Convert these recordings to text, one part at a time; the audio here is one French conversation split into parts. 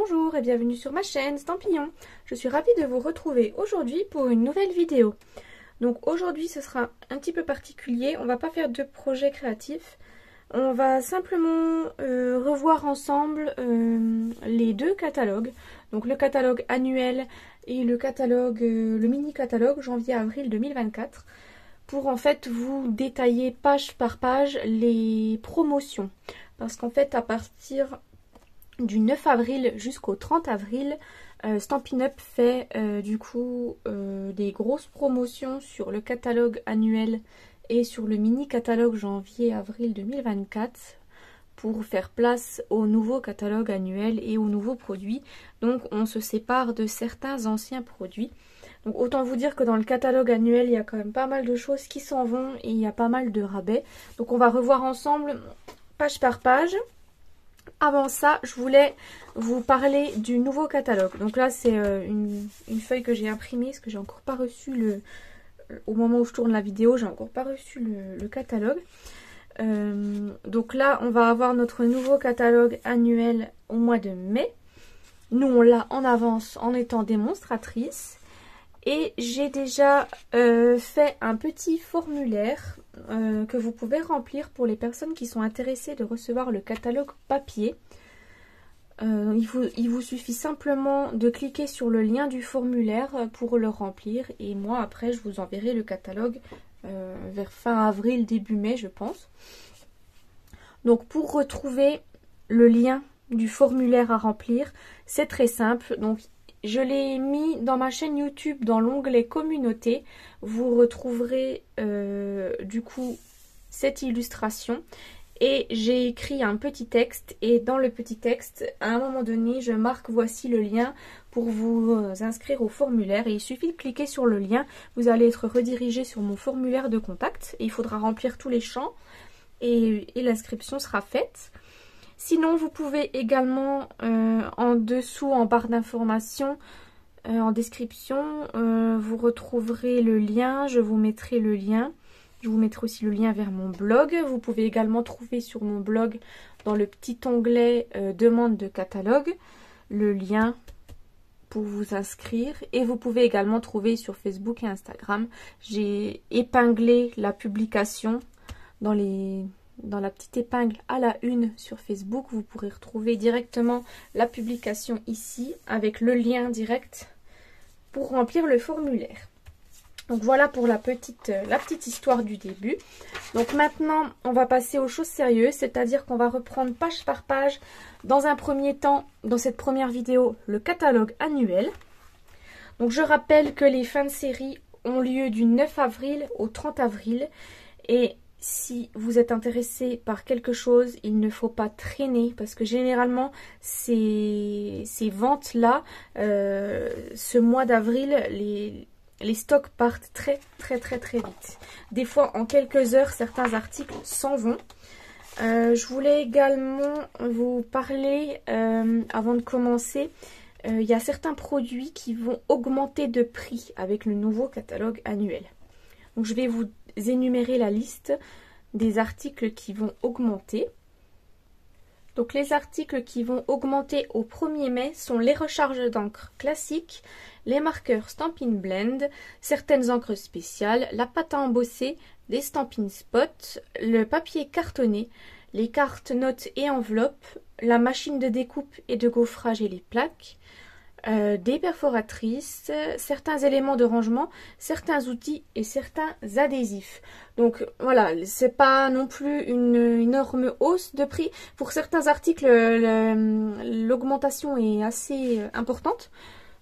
Bonjour et bienvenue sur ma chaîne Stampillon. Je suis ravie de vous retrouver aujourd'hui pour une nouvelle vidéo. Donc aujourd'hui ce sera un petit peu particulier, on va pas faire de projet créatif. On va simplement revoir ensemble les deux catalogues. Donc le catalogue annuel et le catalogue, le mini catalogue janvier-avril 2024. Pour en fait vous détailler page par page les promotions. Parce qu'en fait à partir du 9 avril jusqu'au 30 avril, Stampin' Up fait du coup des grosses promotions sur le catalogue annuel et sur le mini catalogue janvier-avril 2024 pour faire place au nouveau catalogue annuel et aux nouveaux produits. Donc on se sépare de certains anciens produits. Donc autant vous dire que dans le catalogue annuel, il y a quand même pas mal de choses qui s'en vont et il y a pas mal de rabais. Donc on va revoir ensemble page par page. Avant ça, je voulais vous parler du nouveau catalogue. Donc là, c'est une feuille que j'ai imprimée parce que j'ai encore pas reçu au moment où je tourne la vidéo, j'ai encore pas reçu le catalogue. Donc là, on va avoir notre nouveau catalogue annuel au mois de mai. Nous, on l'a en avance en étant démonstratrice. Et j'ai déjà fait un petit formulaire que vous pouvez remplir pour les personnes qui sont intéressées de recevoir le catalogue papier. Il vous suffit simplement de cliquer sur le lien du formulaire pour le remplir. Et moi, après, je vous enverrai le catalogue vers fin avril, début mai, je pense. Donc, pour retrouver le lien du formulaire à remplir, c'est très simple. Donc, je l'ai mis dans ma chaîne YouTube dans l'onglet communauté. Vous retrouverez du coup cette illustration. Et j'ai écrit un petit texte. Et dans le petit texte, à un moment donné, je marque voici le lien pour vous inscrire au formulaire. Et il suffit de cliquer sur le lien. Vous allez être redirigé sur mon formulaire de contact. Et il faudra remplir tous les champs. Et l'inscription sera faite. Sinon, vous pouvez également, en dessous, en barre d'informations, en description, vous retrouverez le lien. Je vous mettrai le lien. Je vous mettrai aussi le lien vers mon blog. Vous pouvez également trouver sur mon blog, dans le petit onglet demande de catalogue, le lien pour vous inscrire. Et vous pouvez également trouver sur Facebook et Instagram. J'ai épinglé la publication dans la petite épingle à la une sur Facebook. Vous pourrez retrouver directement la publication ici avec le lien direct pour remplir le formulaire. Donc voilà pour la petite histoire du début. Donc maintenant on va passer aux choses sérieuses, c'est-à-dire qu'on va reprendre page par page dans un premier temps, dans cette première vidéo, le catalogue annuel. Donc je rappelle que les fins de série ont lieu du 9 avril au 30 avril et si vous êtes intéressé par quelque chose, il ne faut pas traîner parce que généralement ces ventes-là, ce mois d'avril, les stocks partent très vite. Des fois en quelques heures, certains articles s'en vont. Je voulais également vous parler, avant de commencer, il y a certains produits qui vont augmenter de prix avec le nouveau catalogue annuel. Donc je vais vous énumérer la liste des articles qui vont augmenter. Donc les articles qui vont augmenter au 1er mai sont les recharges d'encre classiques, les marqueurs Stampin' Blend, certaines encres spéciales, la pâte à embosser, des Stampin' Spot, le papier cartonné, les cartes notes et enveloppes, la machine de découpe et de gaufrage et les plaques, des perforatrices, certains éléments de rangement, certains outils et certains adhésifs. Donc voilà, c'est pas non plus une énorme hausse de prix. Pour certains articles, l'augmentation est assez importante.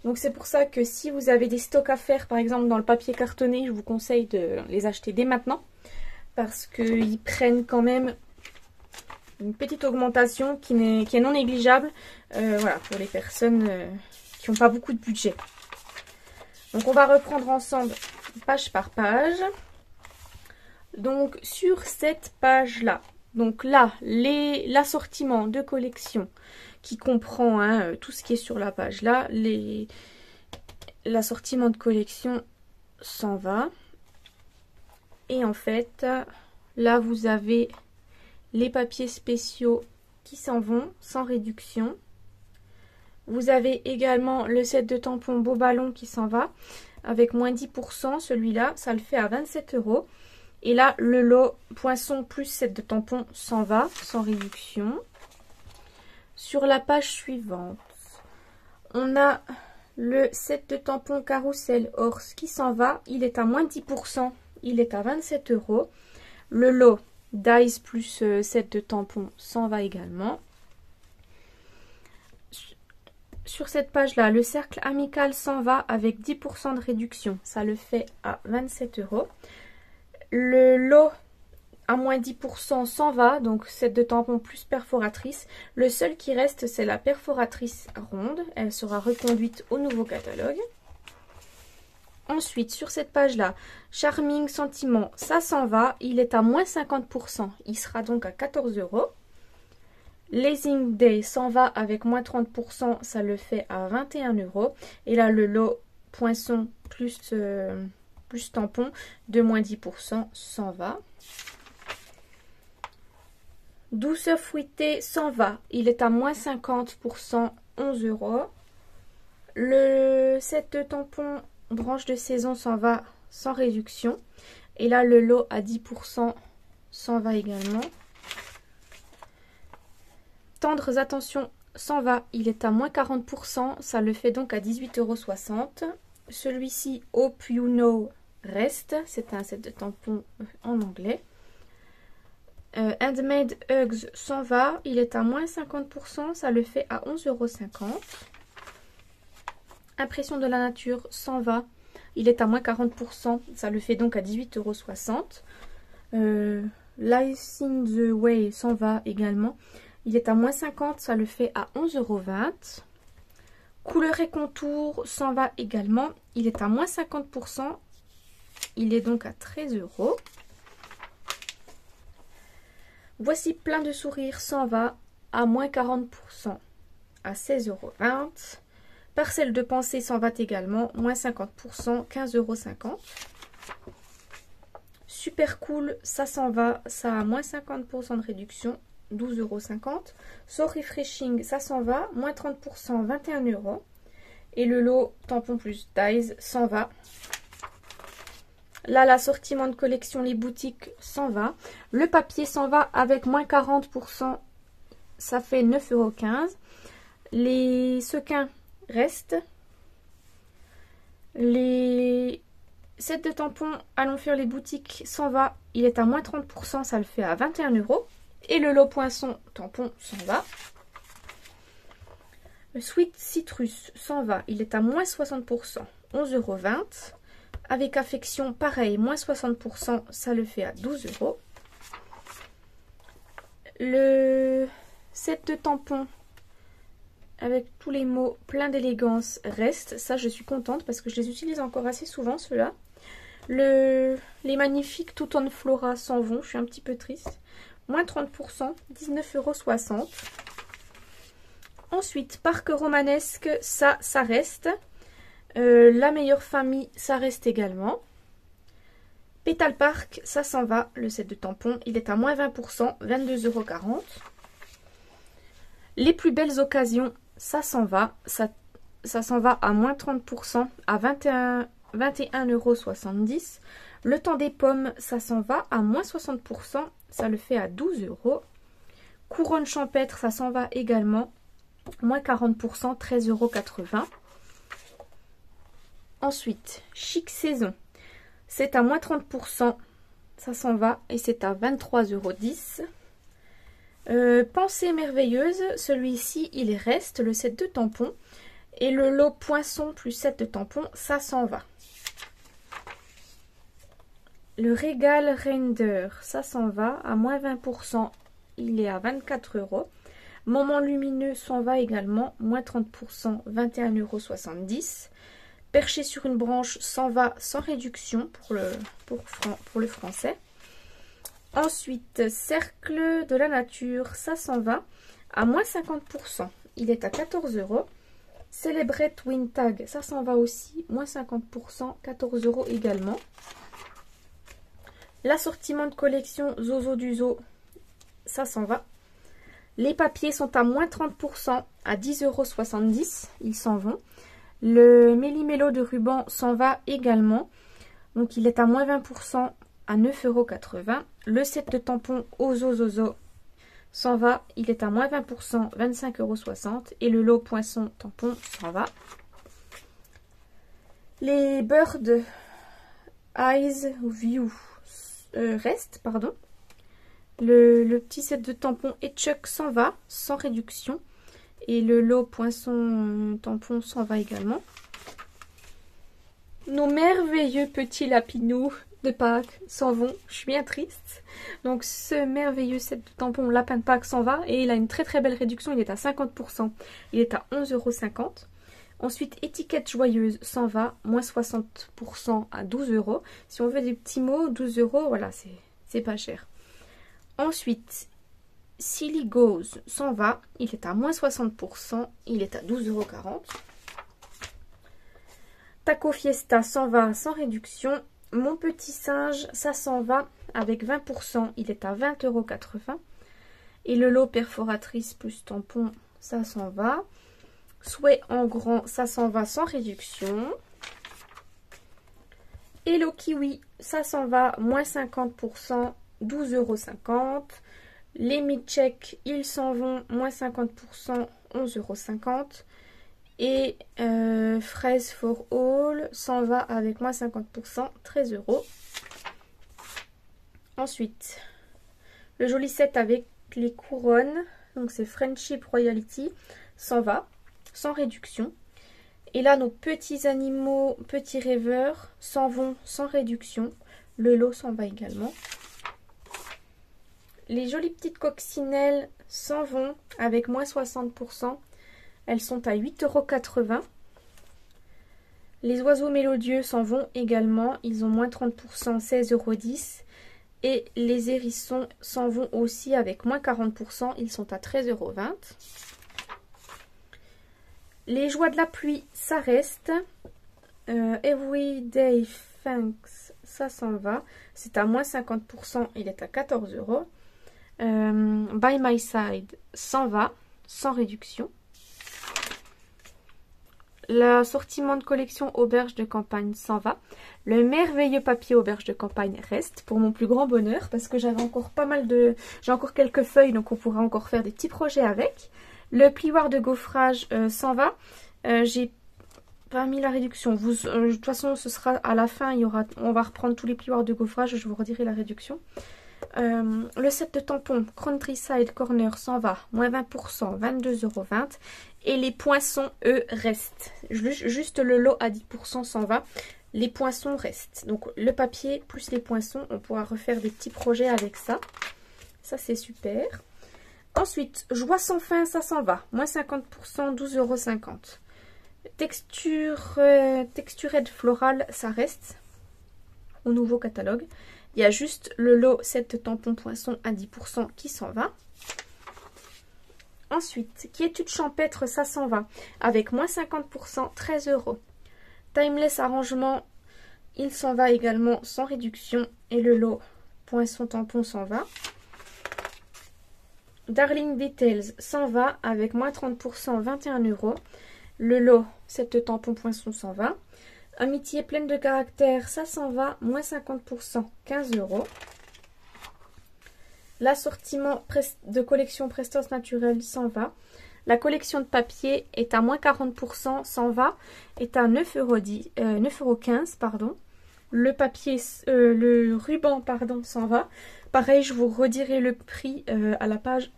Donc c'est pour ça que si vous avez des stocks à faire, par exemple dans le papier cartonné, je vous conseille de les acheter dès maintenant. Parce qu'ils prennent quand même une petite augmentation qui est non négligeable. Voilà, pour les personnes qui n'ont pas beaucoup de budget. Donc on va reprendre ensemble page par page. Donc sur cette page là, donc là l'assortiment de collection qui comprend tout ce qui est sur la page là, l'assortiment de collection s'en va. Et en fait là vous avez les papiers spéciaux qui s'en vont sans réduction. Vous avez également le set de tampons Beau Ballon qui s'en va avec moins 10%. Celui-là, ça le fait à 27 €. Et là, le lot poisson plus set de tampons s'en va sans réduction. Sur la page suivante, on a le set de tampons Carrousel Horse qui s'en va. Il est à moins 10%. Il est à 27 €. Le lot Dice plus set de tampons s'en va également. Sur cette page-là, le cercle amical s'en va avec 10% de réduction. Ça le fait à 27 €. Le lot à moins 10% s'en va, donc set de tampons plus perforatrice. Le seul qui reste, c'est la perforatrice ronde. Elle sera reconduite au nouveau catalogue. Ensuite, sur cette page-là, Charming Sentiment, ça s'en va. Il est à moins 50%. Il sera donc à 14 €. Lazing Day s'en va avec moins 30%. Ça le fait à 21 €. Et là, le lot poisson plus tampon de moins 10% s'en va. Douceur fruitée s'en va. Il est à moins 50%, 11 €. Le set de tampons branche de saison s'en va sans réduction. Et là, le lot à 10% s'en va également. Tendres attention s'en va. Il est à moins 40%. Ça le fait donc à 18,60 €. Celui-ci, Hope You Know, reste. C'est un set de tampons en anglais. Handmade Hugs s'en va. Il est à moins 50%. Ça le fait à 11,50 €. Impression de la nature s'en va. Il est à moins 40%. Ça le fait donc à 18,60 €. Lighting the Way s'en va également. Il est à moins 50. Ça le fait à 11,20 €. Couleur et contour s'en va également. Il est à moins 50%. Il est donc à 13 €. Voici plein de sourires s'en va à moins 40%. À 16,20 €. Parcelle de pensée s'en va également, moins 50%, 15,50 €. Super cool, ça s'en va, ça a moins 50% de réduction, 12,50 €. So Refreshing, ça s'en va, moins 30%, 21 €. Et le lot tampon plus Dies s'en va. Là, l'assortiment de collection, les boutiques s'en va. Le papier s'en va avec moins 40%, ça fait 9,15 €. Les sequins restent. Les sets de tampons allons faire les boutiques s'en va. Il est à moins 30%, ça le fait à 21 €. Et le lot poisson tampon s'en va. Le Sweet Citrus s'en va. Il est à moins 60%, 11,20 €. Avec affection, pareil, moins 60%, ça le fait à 12 €. Le set de tampons avec tous les mots plein d'élégance reste. Ça, je suis contente parce que je les utilise encore assez souvent, ceux-là. Les magnifiques Tout on Flora s'en vont. Je suis un petit peu triste. Moins 30%, 19,60 €. Ensuite, Parc Romanesque, ça reste. La meilleure famille, ça reste également. Pétale Park, ça s'en va. Le set de tampons, il est à moins 20%, 22,40 €. Les plus belles occasions, ça s'en va. Ça s'en va à moins 30%, à 21,70 €. Le temps des pommes, ça s'en va à moins 60%. Ça le fait à 12 €. Couronne champêtre, ça s'en va également. Moins 40%, 13,80 €. Ensuite, Chic Saison, c'est à moins 30%. Ça s'en va et c'est à 23,10 €. Pensée merveilleuse, celui-ci, il reste, le set de tampons. Et le lot poisson plus set de tampons, ça s'en va. Le Régal Render, ça s'en va à moins 20%. Il est à 24 €. Moment lumineux s'en va également, moins 30%, 21,70 €. Perché sur une branche s'en va sans réduction pour le français. Ensuite, Cercle de la nature, ça s'en va à moins 50%. Il est à 14 €. Celebrate Wind Tag, ça s'en va aussi, moins 50%, 14 € également. L'assortiment de collection Zozo du Zoo, ça s'en va. Les papiers sont à moins 30% à 10,70 €. Ils s'en vont. Le Méli-Mélo de ruban s'en va également. Donc il est à moins 20% à 9,80 €. Le set de tampons Ozo Zozo s'en va. Il est à moins 20%, 25,60 €. Et le lot poisson tampon s'en va. Les Bird Eyes View restent, pardon. Le petit set de tampons Etchuck s'en va, sans réduction. Et le lot poisson tampon s'en va également. Nos merveilleux petits lapinous de Pâques s'en vont. Je suis bien triste. Donc ce merveilleux set de tampons lapin de Pâques s'en va. Et il a une très très belle réduction. Il est à 50%. Il est à 11,50 €. Ensuite, étiquette joyeuse s'en va. Moins 60% à 12 €. Si on veut des petits mots, 12 €, voilà, c'est pas cher. Ensuite, Silly Goes s'en va. Il est à moins 60%. Il est à 12,40 €. Taco Fiesta s'en va sans réduction. Mon petit singe, ça s'en va avec 20%. Il est à 20,80 €. Et le lot perforatrice plus tampon, ça s'en va. Souhait en grand, ça s'en va sans réduction. Et le kiwi, ça s'en va moins 50%. 12,50 €. Les mid-check, ils s'en vont, moins 50%, 11,50 €. Et fraise for all s'en va avec moins 50%, 13 €. Ensuite, le joli set avec les couronnes, donc c'est Friendship Royalty, s'en va, sans réduction. Et là, nos petits animaux, petits rêveurs, s'en vont sans réduction. Le lot s'en va également. Les jolies petites coccinelles s'en vont avec moins 60%. Elles sont à 8,80 €. Les oiseaux mélodieux s'en vont également. Ils ont moins 30%, 16,10 €. Et les hérissons s'en vont aussi avec moins 40%. Ils sont à 13,20 €. Les joies de la pluie, ça reste. Everyday Thanks, ça s'en va. C'est à moins 50%. Il est à 14 €. By My Side s'en va sans réduction. L'assortiment de collection auberge de campagne s'en va. Le merveilleux papier auberge de campagne reste pour mon plus grand bonheur parce que j'avais encore pas mal de... J'ai encore quelques feuilles donc on pourra encore faire des petits projets avec. Le plioir de gaufrage s'en va. J'ai pas mis la réduction. De toute façon ce sera à la fin. On va reprendre tous les plioirs de gaufrage. Je vous redirai la réduction. Le set de tampons Countryside Corner s'en va, moins 20%, 22,20 €. Et les poinçons, eux, restent. Juste le lot à 10% s'en va. Les poinçons restent. Donc le papier plus les poinçons, on pourra refaire des petits projets avec ça. Ça, c'est super. Ensuite, Joie sans fin, ça s'en va. Moins 50%, 12,50 €. Texturette florale, ça reste au nouveau catalogue. Il y a juste le lot set tampon poisson à 10% qui s'en va. Ensuite, quiétude champêtre, ça s'en va. Avec moins 50%, 13 €. Timeless arrangement, il s'en va également sans réduction. Et le lot poisson tampon s'en va. Darling Details s'en va avec moins 30%, 21 €. Le lot set tampon poisson s'en va. Amitié pleine de caractère, ça s'en va, moins 50%, 15 €. L'assortiment de collection Prestos Naturel s'en va. La collection de papier est à moins 40%, s'en va, est à 9,15 €, pardon. Le papier, le ruban, pardon, s'en va. Pareil, je vous redirai le prix à la page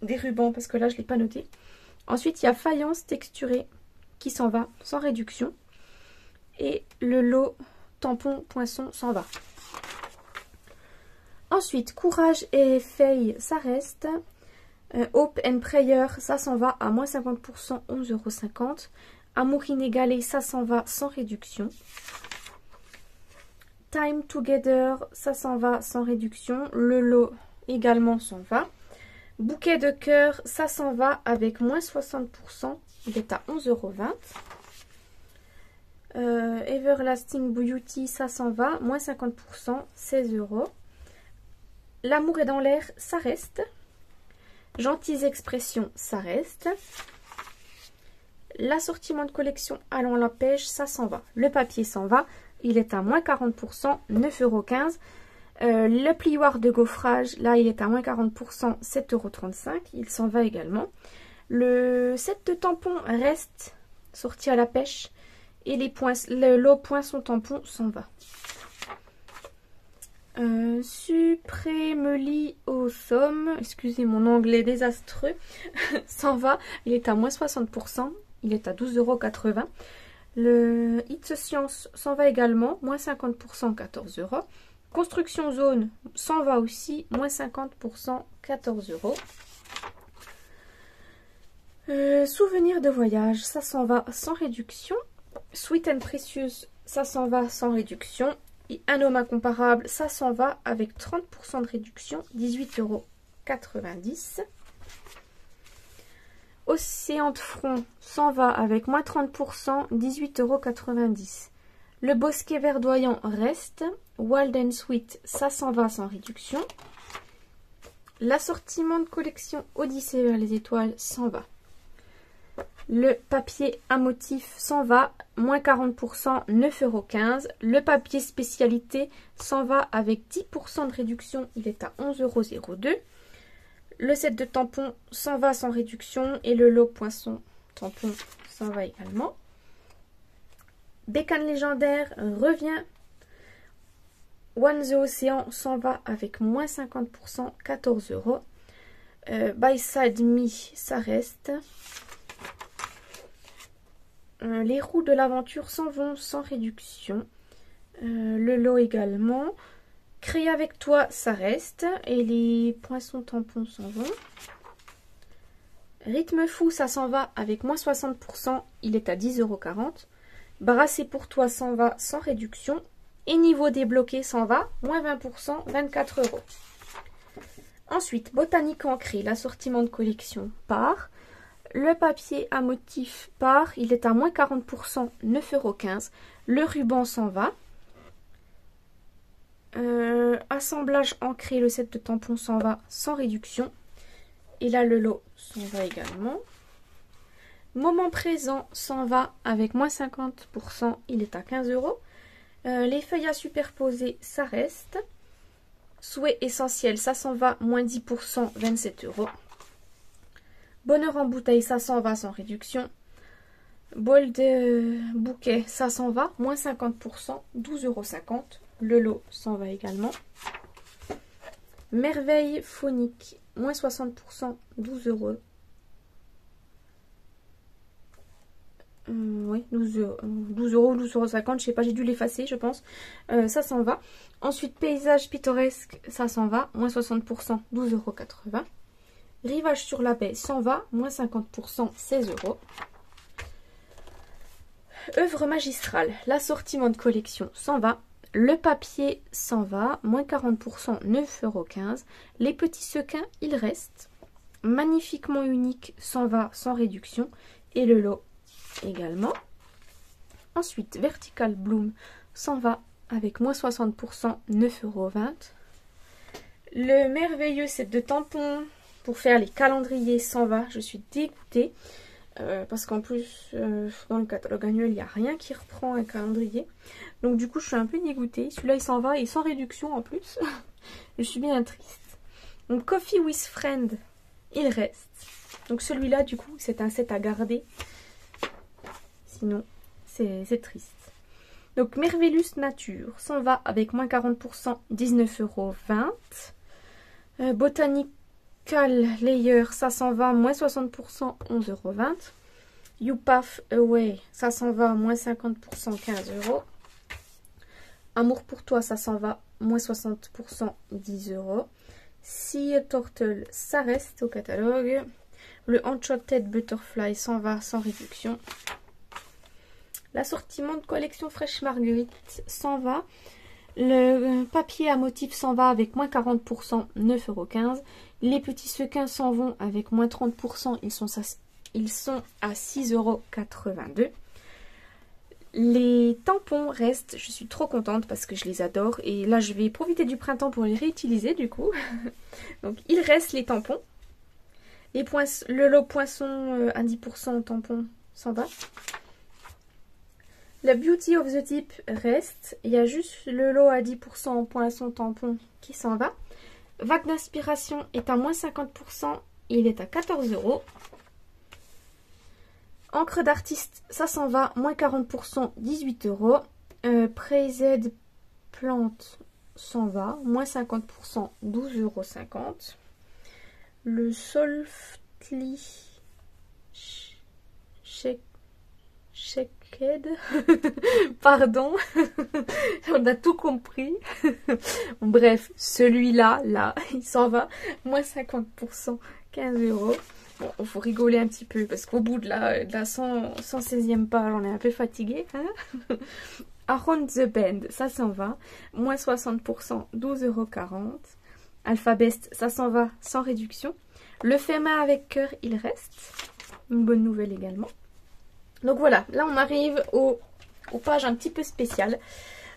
des rubans parce que là, je ne l'ai pas noté. Ensuite, il y a faïence texturée qui s'en va sans réduction. Et le lot tampon poisson s'en va. Ensuite, courage et feuille, ça reste. Hope and prayer, ça s'en va à moins 50%, 11,50 €. Amour inégalé, ça s'en va sans réduction. Time together, ça s'en va sans réduction. Le lot également s'en va. Bouquet de cœur, ça s'en va avec moins 60%. Il est à 11,20 €. Everlasting Beauty, ça s'en va, moins 50%, 16 €. L'amour est dans l'air, ça reste. Gentilles expressions, ça reste. L'assortiment de collection Allons la pêche, ça s'en va. Le papier s'en va, il est à moins 40%, 9,15 €. Le plioir de gaufrage, là il est à moins 40%, 7,35 €. Il s'en va également. Le set de tampons reste sorti à la pêche. Et le lot poinçon tampon s'en va. Supremeli au somme, excusez mon anglais désastreux, s'en va. Il est à moins 60%. Il est à 12,80 €. Le It's Science s'en va également, moins 50%, 14 €. Construction zone s'en va aussi, moins 50%, 14 €. Souvenir de voyage, ça s'en va sans réduction. Sweet and Precious, ça s'en va sans réduction. Et un homme incomparable, ça s'en va avec 30% de réduction, 18,90 €. Océan de front s'en va avec moins 30%, 18,90 €. Le bosquet verdoyant reste. Wild and Sweet, ça s'en va sans réduction. L'assortiment de collection Odyssée vers les étoiles s'en va. Le papier à motif s'en va, moins 40%, 9,15 €. Le papier spécialité s'en va avec 10% de réduction, il est à 11,02 €. Le set de tampons s'en va sans réduction et le lot poisson tampon s'en va également. Bécane légendaire revient. One the Océan s'en va avec moins 50%, 14 €. By Side Me, ça reste. Les roues de l'aventure s'en vont sans réduction. Le lot également. Créer avec toi, ça reste. Et les poinçons tampons s'en vont. Rythme fou, ça s'en va avec moins 60%. Il est à 10,40 €. Brasser pour toi s'en va sans réduction. Et niveau débloqué s'en va, moins 20%, 24 €. Ensuite, botanique ancrée, l'assortiment de collection part. Le papier à motif part, il est à moins 40%, 9,15 €. Le ruban s'en va. Assemblage ancré, le set de tampons s'en va sans réduction. Et là, le lot s'en va également. Moment présent s'en va avec moins 50%, il est à 15 €. Les feuilles à superposer, ça reste. Souhait essentiel, ça s'en va, moins 10%, 27 €. Bonheur en bouteille, ça s'en va sans réduction. Bol de bouquet, ça s'en va, moins 50%, 12,50 €. Le lot s'en va également. Merveille phonique, moins 60%, 12 €. Oui, 12 € ou 12,50 €, je sais pas, j'ai dû l'effacer, je pense. Ça s'en va. Ensuite, paysage pittoresque, ça s'en va, moins 60%, 12,80 €. Rivage sur la baie s'en va, moins 50%, 16 €. Œuvre magistrale, l'assortiment de collection s'en va. Le papier s'en va, moins 40%, 9,15 €. Les petits sequins, il reste. Magnifiquement unique s'en va sans réduction. Et le lot également. Ensuite, Vertical Bloom s'en va avec moins 60%, 9,20 €. Le merveilleux set de tampons pour faire les calendriers s'en va. Je suis dégoûtée parce qu'en plus, dans le catalogue annuel, il n'y a rien qui reprend un calendrier. Donc du coup, je suis un peu dégoûtée. Celui-là, il s'en va et sans réduction en plus. Je suis bien triste. Donc Coffee with Friend, il reste. Donc celui-là, du coup, c'est un set à garder. Sinon, c'est triste. Donc, Merveillous Nature s'en va avec moins 40%, 19,20 €. Botanical Layer, ça s'en va, moins 60%, 11,20 €. You Path Away, ça s'en va, moins 50%, 15 €. Amour pour toi, ça s'en va, moins 60%, 10 €. Sea Turtle, ça reste au catalogue. Le Enchanted Butterfly s'en va sans réduction. L'assortiment de collection Fraîche Marguerite s'en va. Le papier à motif s'en va avec moins 40%, 9,15 €. Les petits sequins s'en vont avec moins 30%, ils sont à 6,82 €. Les tampons restent, je suis trop contente parce que je les adore. Et là, je vais profiter du printemps pour les réutiliser du coup. Donc, il reste les tampons. Le lot poisson à 10% tampon s'en va. La Beauty of the Deep reste. Il y a juste le lot à 10% en poisson tampon qui s'en va. Vague d'inspiration est à moins 50%. Il est à 14 €. Encre d'artiste, ça s'en va. Moins 40%, 18 €. Praised plante s'en va. Moins 50%, 12,50 €. Le Softly Shaked, pardon, on a tout compris. Bref, celui-là, il s'en va. Moins 50%, 15 €. Bon, il faut rigoler un petit peu parce qu'au bout de la 116e page, on est un peu fatigué. Hein. Around the Bend, ça s'en va. Moins 60%, 12,40 €. Alphabest, ça s'en va sans réduction. Le Fema avec cœur, il reste. Une bonne nouvelle également. Donc voilà, là on arrive aux pages un petit peu spéciales.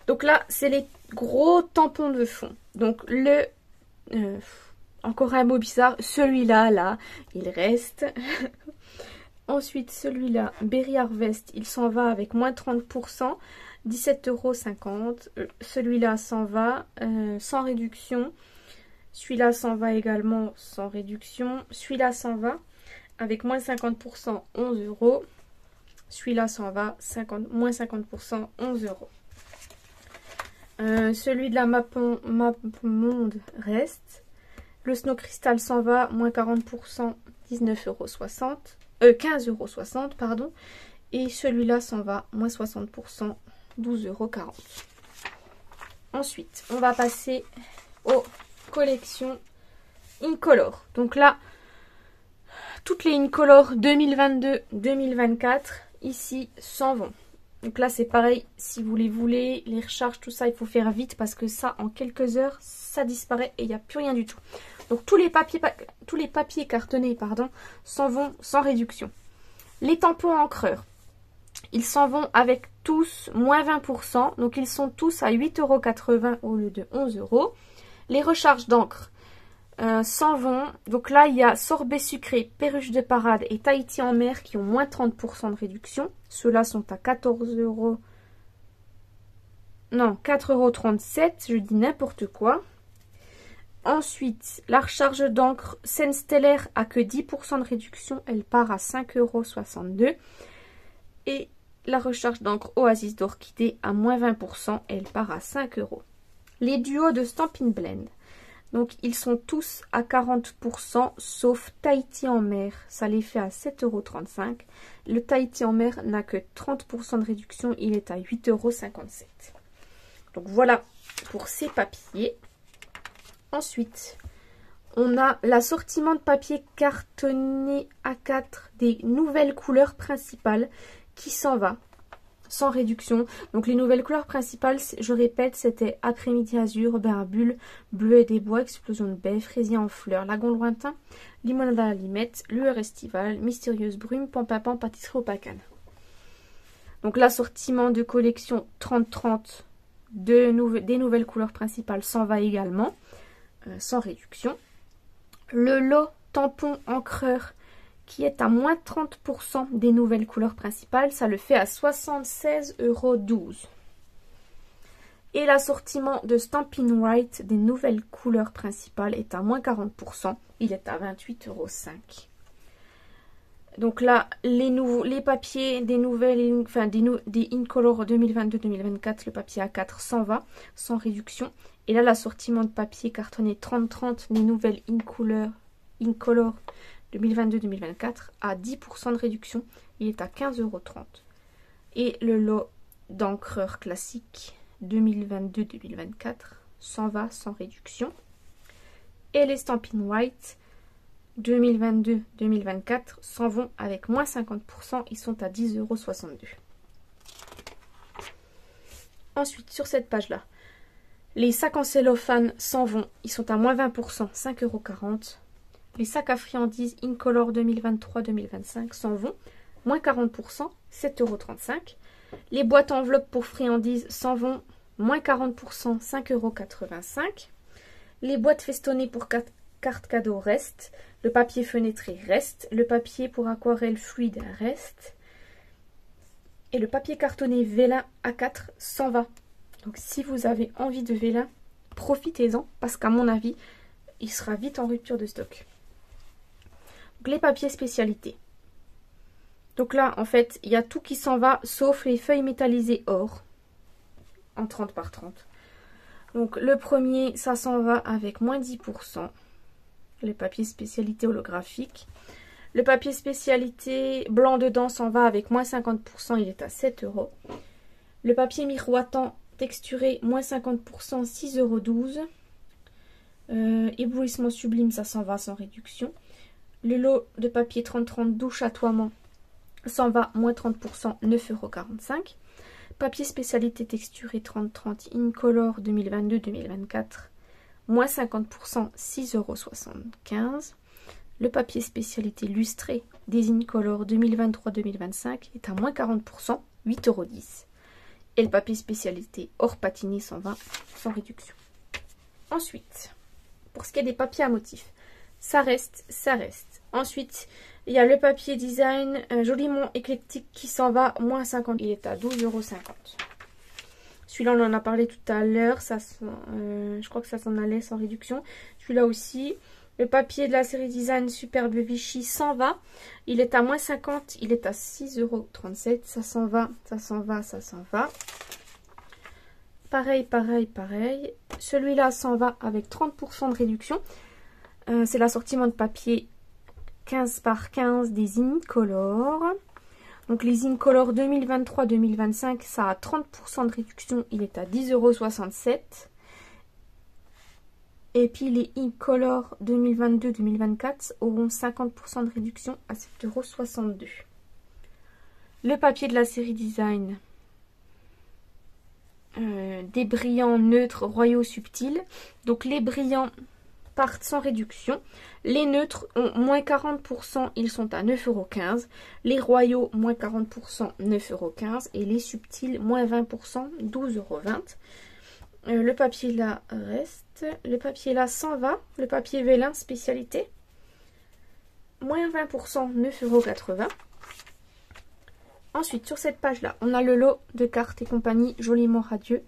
Donc là, c'est les gros tampons de fond. Donc encore un mot bizarre, celui-là, là, il reste. Ensuite, celui-là, Berry Harvest, il s'en va avec moins 30%, 17,50 €. Celui-là s'en va sans réduction. Celui-là s'en va également sans réduction. Celui-là s'en va avec moins 50%, 11 €. Celui-là s'en va moins 50%, 11 €. Celui de la Mapmonde reste. Le Snow Crystal s'en va, moins 40%, 19,60 €. 15,60 €, pardon. Et celui-là s'en va, moins 60%, 12,40 €. Ensuite, on va passer aux collections Incolor. Donc là, toutes les Incolor 2022-2024, ici, s'en vont. Donc là, c'est pareil, si vous les voulez, les recharges, tout ça, il faut faire vite parce que ça, en quelques heures, ça disparaît et il n'y a plus rien du tout. Donc tous les papiers cartonnés, pardon, s'en vont sans réduction. Les tampons encreurs, ils s'en vont avec tous moins 20%, donc ils sont tous à 8,80 € au lieu de 11 €. Les recharges d'encre s'en vont. Donc là, il y a sorbet sucré, perruche de parade et Tahiti en mer qui ont moins 30% de réduction. Ceux-là sont à 14 €. Non, 4,37 €, je dis n'importe quoi. Ensuite, la recharge d'encre Scène Stellaire a que 10% de réduction. Elle part à 5,62 €. Et la recharge d'encre Oasis d'Orchidée à moins 20%. Elle part à 5 €. Les duos de Stampin' Blend. Donc, ils sont tous à 40%, sauf Tahiti en mer. Ça les fait à 7,35 €. Le Tahiti en mer n'a que 30% de réduction. Il est à 8,57 €. Donc, voilà pour ces papiers. Ensuite, on a l'assortiment de papier cartonné A4 des nouvelles couleurs principales qui s'en va. Sans réduction. Donc les nouvelles couleurs principales, je répète, c'était Après-midi azur, Berbule, Bleu et des bois, Explosion de baie, Fraisier en fleurs, Lagon lointain, Limonade à la limette, Lueur estivale, Mystérieuse brume, Pampapam, Pâtisserie au pacane. Donc l'assortiment de collection 30-30 des nouvelles couleurs principales s'en va également, sans réduction. Le lot tampon encreur qui est à moins 30% des nouvelles couleurs principales, ça le fait à 76,12 €. Et l'assortiment de Stampin' White des nouvelles couleurs principales est à moins 40%, il est à 28,05 €. Donc là, les papiers des nouvelles, enfin des Incolor 2022-2024, le papier A4 s'en va, sans réduction. Et là, l'assortiment de papier cartonné 30-30 des nouvelles Incolor 2022-2024 à 10% de réduction, il est à 15,30 €. Et le lot d'encreur classique 2022-2024 s'en va sans réduction. Et les Stampin' White 2022-2024 s'en vont avec moins 50%, ils sont à 10,62 €. Ensuite, sur cette page-là, les sacs en cellophane s'en vont, ils sont à moins 20%, 5,40 €. Les sacs à friandises Incolor 2023-2025 s'en vont, moins 40%, 7,35 €. Les boîtes enveloppes pour friandises s'en vont, moins 40%, 5,85 €. Les boîtes festonnées pour cartes cadeaux restent, Le papier fenêtré reste. Le papier pour aquarelle fluide reste. Et le papier cartonné vélin A4 s'en va. Donc si vous avez envie de vélin, profitez-en parce qu'à mon avis, il sera vite en rupture de stock. Donc, les papiers spécialités. Donc là, en fait, il y a tout qui s'en va, sauf les feuilles métallisées or, en 30 par 30. Donc le premier, ça s'en va avec moins 10%. Les papiers spécialité holographique. Le papier spécialité blanc dedans s'en va avec moins 50%, il est à 7 €. Le papier miroitant texturé, moins 50%, 6,12 €. Éblouissement sublime, ça s'en va sans réduction. Le lot de papier 30-30 doux chatoiement s'en va, moins 30%, 9,45 €. Papier spécialité texturé 30-30 Incolor 2022-2024, moins 50%, 6,75 €. Le papier spécialité lustré des Incolor 2023-2025 est à moins 40%, 8,10 €. Et le papier spécialité hors patiné 120 sans réduction. Ensuite, pour ce qui est des papiers à motifs, ça reste, ça reste. Ensuite, il y a le papier design joliment éclectique qui s'en va, moins 50. Il est à 12,50 €. Celui-là, on en a parlé tout à l'heure. Je crois que ça s'en allait sans réduction. Celui-là aussi. Le papier de la série design Superbe Vichy s'en va. Il est à moins 50. Il est à 6,37 €. Ça s'en va, ça s'en va, ça s'en va. Pareil, pareil, pareil. Celui-là s'en va avec 30% de réduction. C'est l'assortiment de papier 15 par 15 des Incolor. Donc les Incolor 2023-2025, ça a 30% de réduction. Il est à 10,67 €. Et puis les Incolor 2022-2024 auront 50% de réduction à 7,62 €. Le papier de la série design des brillants neutres royaux subtils. Donc les brillants partent sans réduction. Les neutres ont moins 40%, ils sont à 9,15 €. Les royaux, moins 40%, 9,15 €. Et les subtils, moins 20%, 12,20 €. Le papier là reste. Le papier là s'en va. Le papier vélin spécialité, moins 20%, 9,80 €. Ensuite, sur cette page-là, on a le lot de cartes et compagnie joliment radieux.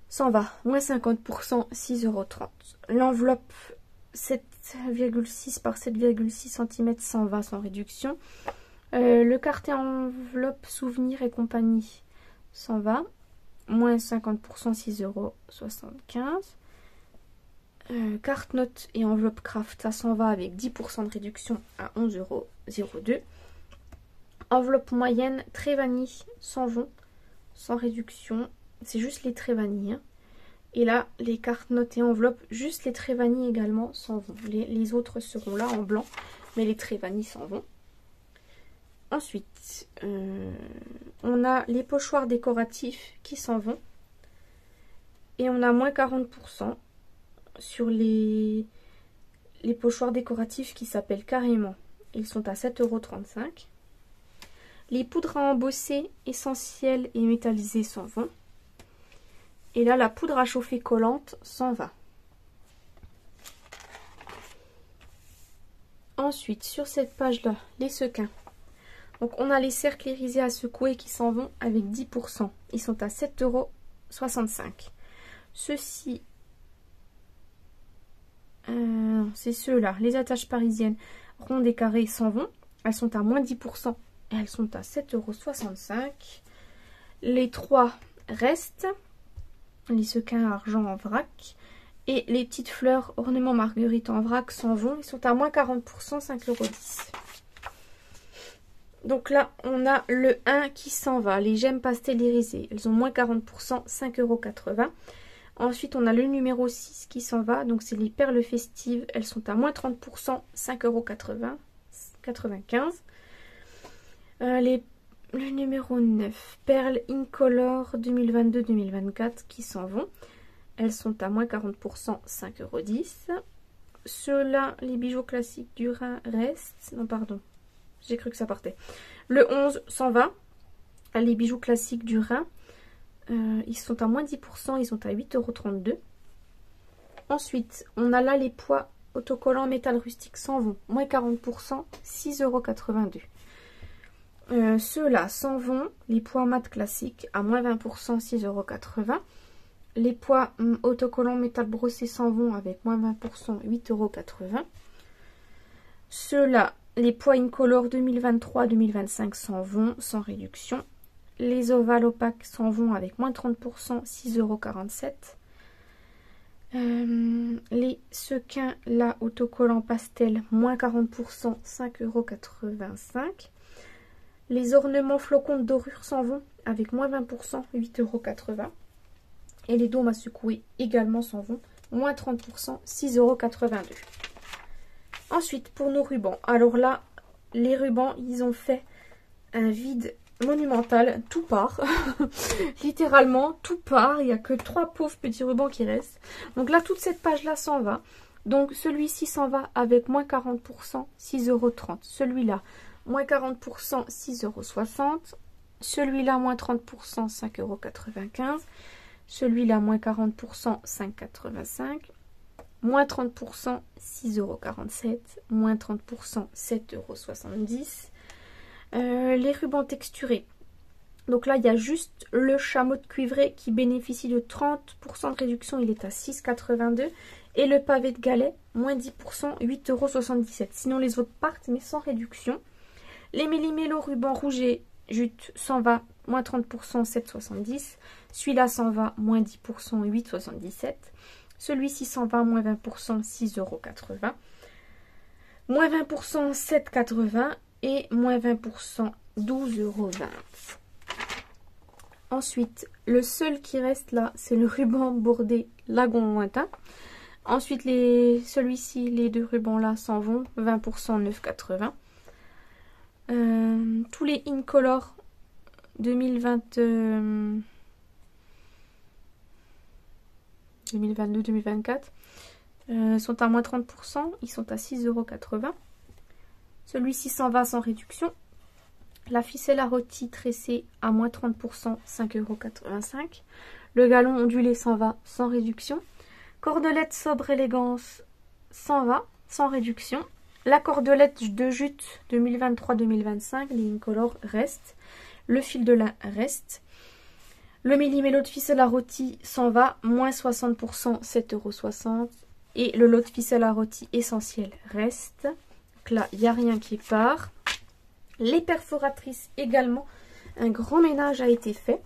S'en va, moins 50%, 6,30 €. L'enveloppe 7,6 par 7,6 cm s'en va sans réduction. Le carte et enveloppe souvenir et compagnie s'en va, moins 50%, 6,75 €. Carte note et enveloppe craft, ça s'en va avec 10% de réduction à 11,02 €. Enveloppe moyenne, très vanille, s'en vont, sans réduction. C'est juste les traits vanille. Hein. Et là, les cartes notes et enveloppes, juste les traits vanille également s'en vont. Les autres seront là en blanc, mais les traits vanille s'en vont. Ensuite, on a les pochoirs décoratifs qui s'en vont. Et on a moins 40% sur les pochoirs décoratifs qui s'appellent carrément. Ils sont à 7,35 €. Les poudres à embosser essentielles et métallisées s'en vont. Et là, la poudre à chauffer collante s'en va. Ensuite, sur cette page-là, les sequins. Donc, on a les cercles irisés à secouer qui s'en vont avec 10%. Ils sont à 7,65 €. Ceux-ci, c'est ceux-là, les attaches parisiennes rondes et carrées s'en vont. Elles sont à moins 10%. Et elles sont à 7,65 €. Les 3 restent. Les sequins argent en vrac. Et les petites fleurs ornements marguerite en vrac s'en vont. Ils sont à moins 40%, 5,10 €. Donc là, on a le 1 qui s'en va. Les gemmes pastel irisées. Elles ont moins 40%, 5,80 €. Ensuite, on a le numéro 6 qui s'en va. Donc, c'est les perles festives. Elles sont à moins 30%, 5,95 €. Le numéro 9, perles Incolor 2022-2024 qui s'en vont. Elles sont à moins 40%, 5,10 €. Ceux-là, les bijoux classiques du Rhin restent. Non, pardon, j'ai cru que ça partait. Le 11 s'en va. Les bijoux classiques du Rhin, ils sont à moins 10%, ils sont à 8,32 €. Ensuite, on a là les pois autocollant métal rustique s'en vont, moins 40%, 6,82 €. Ceux-là s'en vont, les poids mat classiques à moins 20%, 6,80 €. Les poids autocollants métal brossé s'en vont avec moins 20%, 8,80 €. Ceux-là, les poids Incolor 2023-2025 s'en vont sans réduction. Les ovales opaques s'en vont avec moins 30%, 6,47 €. Les sequins, là, autocollants pastel, moins 40%, 5,85 €. Les ornements flocons de dorure s'en vont avec moins 20%, 8,80 €. Et les dômes à secouer également s'en vont, moins 30%, 6,82 €. Ensuite, pour nos rubans. Alors là, les rubans, ils ont fait un vide monumental. Tout part. Littéralement, tout part. Il n'y a que 3 pauvres petits rubans qui restent. Donc là, toute cette page-là s'en va. Donc celui-ci s'en va avec moins 40%, 6,30 €. Celui-là, moins 40%, 6,60 €. Celui-là, moins 30%, 5,95 €. Celui-là, moins 40%, 5,85 €. Moins 30%, 6,47 €. Moins 30%, 7,70 €. Les rubans texturés. Donc là, il y a juste le chameau de cuivré qui bénéficie de 30% de réduction. Il est à 6,82 €. Et le pavé de galet, moins 10%, 8,77 €. Sinon, les autres partent, mais sans réduction. Les méli-mélo ruban rouget jute s'en va, moins 30%, 7,70 €. Celui-là s'en va, moins 10%, 8,77 €. Celui-ci s'en va, moins 20%, 6,80 €. Moins 20%, 7,80 € et moins 20%, 12,20 €. Ensuite, le seul qui reste là, c'est le ruban bordé lagon lointain. Ensuite, celui-ci, les 2 rubans là s'en vont, 20%, 9,80 €. Tous les Incolor 2022-2024 sont à moins 30%, ils sont à 6,80 €. Celui-ci s'en va sans réduction. La ficelle à rôti tressée à moins 30%, 5,85 €. Le galon ondulé s'en va sans réduction. Cordelette sobre élégance s'en va sans réduction. La cordelette de jute 2023-2025, les Incolor reste. Le fil de lin reste. Le méli-mélo de ficelle à rôti s'en va, moins 60%, 7,60 €. Et le lot de ficelle à rôti essentiel reste. Donc là, il n'y a rien qui part. Les perforatrices également, un grand ménage a été fait.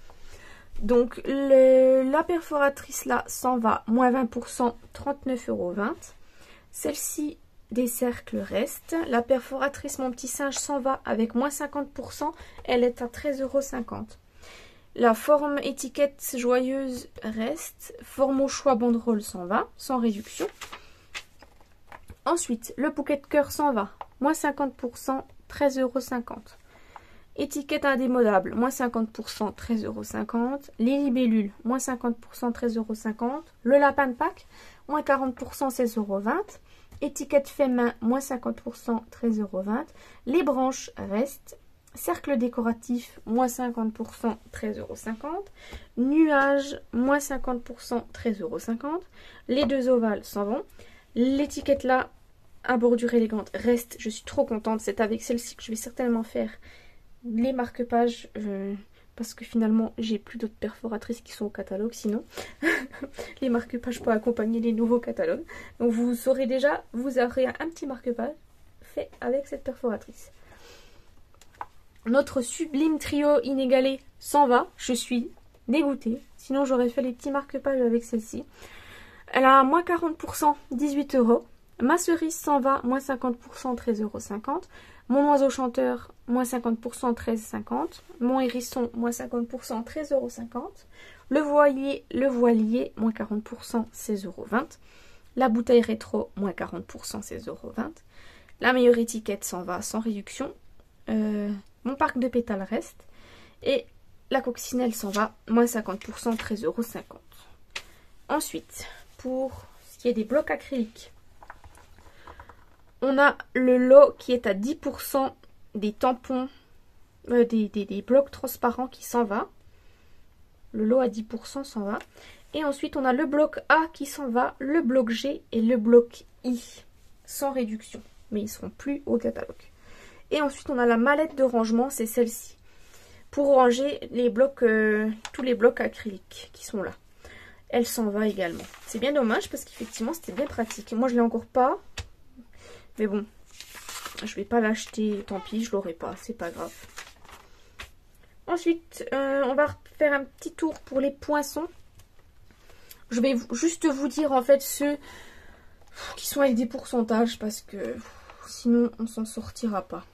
Donc la perforatrice là s'en va, moins 20%, 39,20 €. Celle-ci des cercles reste. La perforatrice mon petit singe s'en va avec moins 50%, elle est à 13,50 €. La forme étiquette joyeuse reste. Forme au choix banderole s'en va, sans réduction. Ensuite, le bouquet de cœur s'en va, moins 50%, 13,50 €. Étiquette indémodable, moins 50%, 13,50 €. Les libellules, moins 50%, 13,50 €. Le lapin de Pâques, moins 40%, 16,20 €. Étiquette fait main, moins 50%, 13,20 €. Les branches restent. Cercle décoratif, moins 50%, 13,50 €. Nuage, moins 50%, 13,50 €. Les 2 ovales s'en vont. L'étiquette là, à bordure élégante, reste. Je suis trop contente. C'est avec celle-ci que je vais certainement faire les marque-pages. Parce que finalement, j'ai plus d'autres perforatrices qui sont au catalogue. Sinon, les marque-pages pour accompagner les nouveaux catalogues. Donc vous saurez déjà, vous aurez un petit marque-page fait avec cette perforatrice. Notre sublime trio inégalé s'en va. Je suis dégoûtée. Sinon, j'aurais fait les petits marque-pages avec celle-ci. Elle a moins 40%, 18 €. Ma cerise s'en va, moins 50%, 13,50 €. Mon oiseau chanteur, moins 50%, 13,50 €. Mon hérisson, moins 50%, 13,50 €. Le voilier, moins 40%, 16,20 €. La bouteille rétro, moins 40%, 16,20 €. La meilleure étiquette s'en va sans réduction. Mon parc de pétales reste. Et la coccinelle s'en va, moins 50%, 13,50 €. Ensuite, pour ce qui est des blocs acryliques, on a le lot qui est à 10% des tampons, des blocs transparents qui s'en va. Le lot à 10% s'en va. Et ensuite, on a le bloc A qui s'en va, le bloc G et le bloc I. sans réduction. Mais ils ne seront plus au catalogue. Et ensuite, on a la mallette de rangement, c'est celle-ci. Pour ranger les blocs, tous les blocs acryliques qui sont là. Elle s'en va également. C'est bien dommage parce qu'effectivement, c'était bien pratique. Moi, je ne l'ai encore pas. Mais bon, je vais pas l'acheter. Tant pis, je l'aurai pas. C'est pas grave. Ensuite, on va faire un petit tour pour les poinçons. Je vais juste vous dire en fait ceux qui sont avec des pourcentages parce que sinon on s'en sortira pas.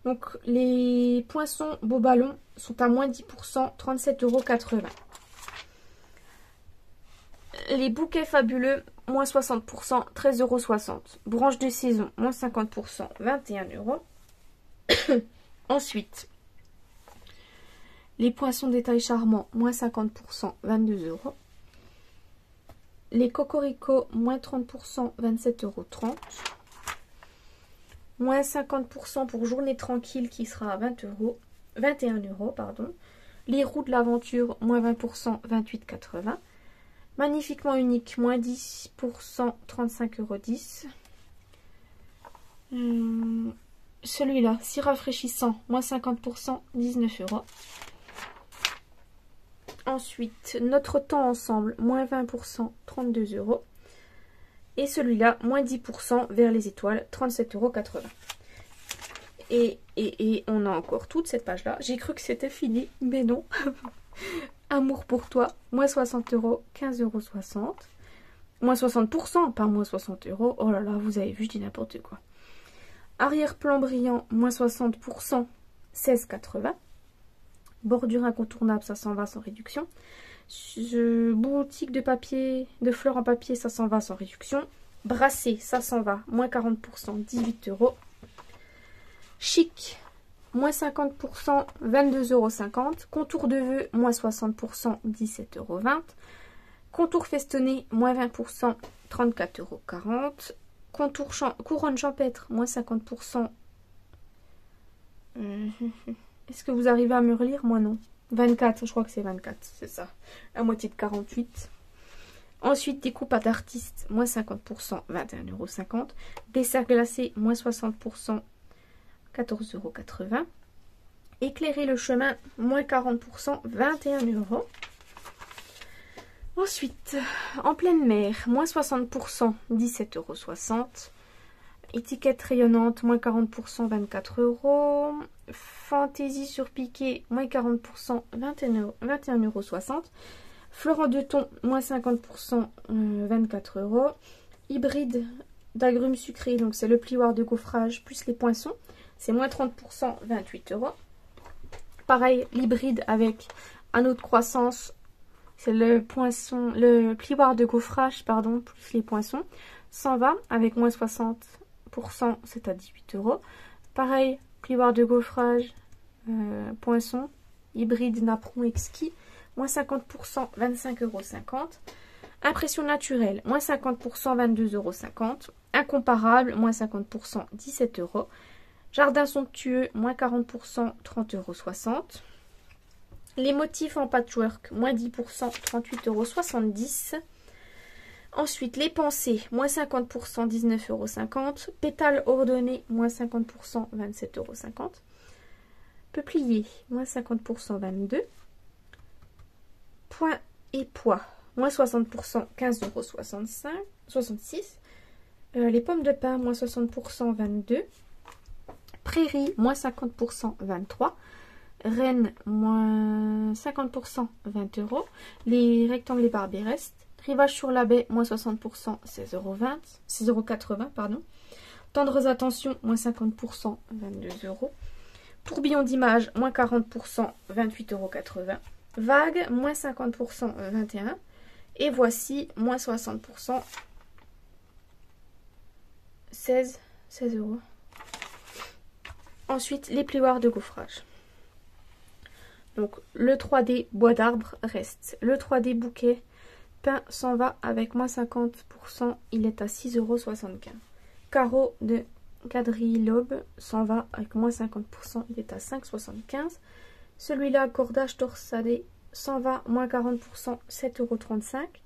Donc les poinçons beau ballon sont à moins 10%, 37,80 €. Les bouquets fabuleux, moins 60%, 13,60 €. Branche de saison, moins 50%, 21 €. Ensuite, les poinçons détail charmant, moins 50%, 22 €. Les cocoricots, moins 30%, 27,30 €. Moins 50% pour journée tranquille qui sera à 21 €. Pardon. Les roues de l'aventure, moins 20%, 28,80 €. Magnifiquement unique, moins 10%, 35,10 €. Celui-là, si rafraîchissant, moins 50%, 19 €. Ensuite, notre temps ensemble, moins 20%, 32 €. Et celui-là, moins 10% vers les étoiles, 37,80 €. Et on a encore toute cette page-là. J'ai cru que c'était fini, mais non. Amour pour toi, moins 60 €, 15,60 €. Moins 60%, pas moins 60 €. Oh là là, vous avez vu, je dis n'importe quoi. Arrière-plan brillant, moins 60%, 16,80 €. Bordure incontournable, ça s'en va sans réduction. Boutique de papier, de fleurs en papier, ça s'en va sans réduction. Brassé, ça s'en va, moins 40%, 18 €. Chic, moins 50%, 22,50 €. Contour de vœux, moins 60%, 17,20 €. Contour festonné, moins 20%, 34,40 €. Couronne champêtre, moins 50%. Est-ce que vous arrivez à me relire? Moi non. 24, je crois que c'est 24, c'est ça. La moitié de 48. Ensuite, découpe à d'artiste, moins 50%, 21,50 €. Dessert glacé, moins 60%, 14,80 €. Éclairer le chemin, moins 40%, 21 €. Ensuite, en pleine mer, moins 60%, 17,60 €. Étiquette rayonnante, moins 40%, 24 €. Fantaisie sur piqué, moins 40%, 21,60 €. Florent de thon, moins 50%, 24 €. Hybride d'agrumes sucrés, donc c'est le plioir de gaufrage plus les poinçons. C'est moins 30%, 28 €. Pareil, l'hybride avec anneau de croissance, c'est le plioir de gaufrage, pardon, plus les poinçons. S'en va avec moins 60%, c'est à 18 €. Pareil, plioir de gaufrage, poinçon, hybride napperon exquis, moins 50%, 25,50 €. Impression naturelle, moins 50%, 22,50 €. Incomparable, moins 50%, 17 €. Jardin somptueux, moins 40%, 30,60 €. Les motifs en patchwork, moins 10%, 38,70 €. Ensuite, les pensées, moins 50%, 19,50 €. Pétales ordonnés, moins 50%, 27,50 €. Peuplier, moins 50%, 22 €. Point et pois, moins 60%, 15,66 €. Les pommes de pin, moins 60%, 22 €. Prairie, moins 50%, 23 €. Rennes, moins 50%, 20 €. Les rectangles et barbes restent. Rivage sur la baie, moins 60%, 16,80 €, pardon. Tendres attentions, moins 50%, 22 €. Tourbillon d'image, moins 40%, 28,80 €. Vague, moins 50%, 21 €. Et voici, moins 60%, 16 €. Ensuite, les plioirs de gaufrage. Donc, le 3D bois d'arbre reste. Le 3D bouquet pain s'en va avec moins 50%, il est à 6,75 €. Carreau de quadrilobe s'en va avec moins 50%, il est à 5,75 €. Celui-là, cordage torsadé, s'en va, moins 40%, 7,35 €.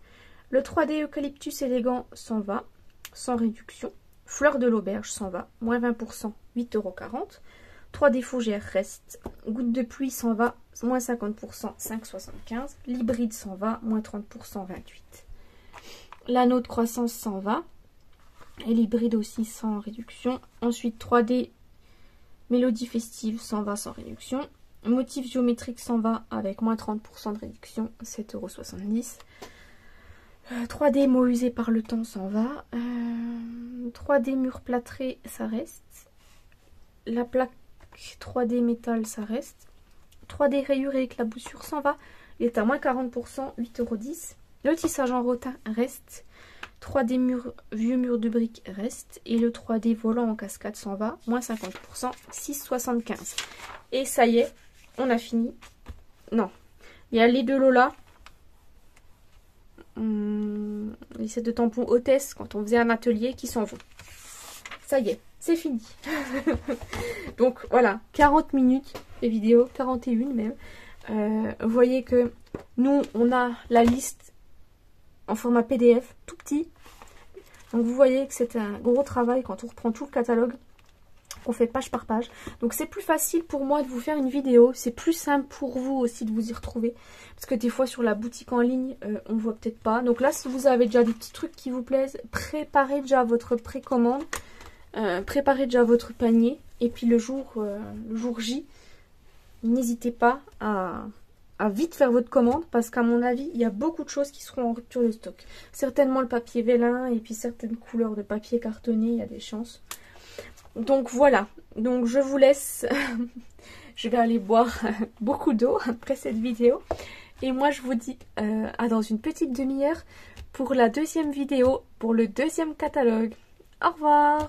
Le 3D eucalyptus élégant s'en va, sans réduction. Fleur de l'auberge s'en va, moins 20%, 8,40 €. 3D fougère reste. Goutte de pluie s'en va, moins 50%, 5,75 €. L'hybride s'en va, moins 30%, 28 €. L'anneau de croissance s'en va. Et l'hybride aussi sans réduction. Ensuite 3D mélodie festive s'en va sans réduction. Motif géométrique s'en va avec moins 30% de réduction, 7,70 €. 3D mots usés par le temps s'en va. 3D mur plâtré, ça reste. La plaque 3D métal, ça reste. 3D rayure et éclaboussure s'en va. Il est à moins 40%, 8,10 €. Le tissage en rotin reste. 3D vieux mur de briques reste. Et le 3D volant en cascade s'en va. Moins 50%, 6,75 €. Et ça y est, on a fini. Non, il y a les deux Lola. Les sets de tampons hôtesse quand on faisait un atelier qui s'en vont. Ça y est, c'est fini. Donc voilà, 40 minutes de vidéo, 41 même. Vous voyez que nous, on a la liste en format PDF, tout petit. Donc vous voyez que c'est un gros travail quand on reprend tout le catalogue, qu'on fait page par page. Donc c'est plus facile pour moi de vous faire une vidéo. C'est plus simple pour vous aussi de vous y retrouver. Parce que des fois sur la boutique en ligne, on voit peut-être pas. Donc là, si vous avez déjà des petits trucs qui vous plaisent, préparez déjà votre précommande. Préparez déjà votre panier. Et puis le jour J, n'hésitez pas à vite faire votre commande. Parce qu'à mon avis, il y a beaucoup de choses qui seront en rupture de stock. Certainement le papier vélin et puis certaines couleurs de papier cartonné, il y a des chances. Donc voilà, donc je vous laisse, je vais aller boire beaucoup d'eau après cette vidéo. Et moi je vous dis à dans une petite demi-heure pour la deuxième vidéo, pour le deuxième catalogue. Au revoir!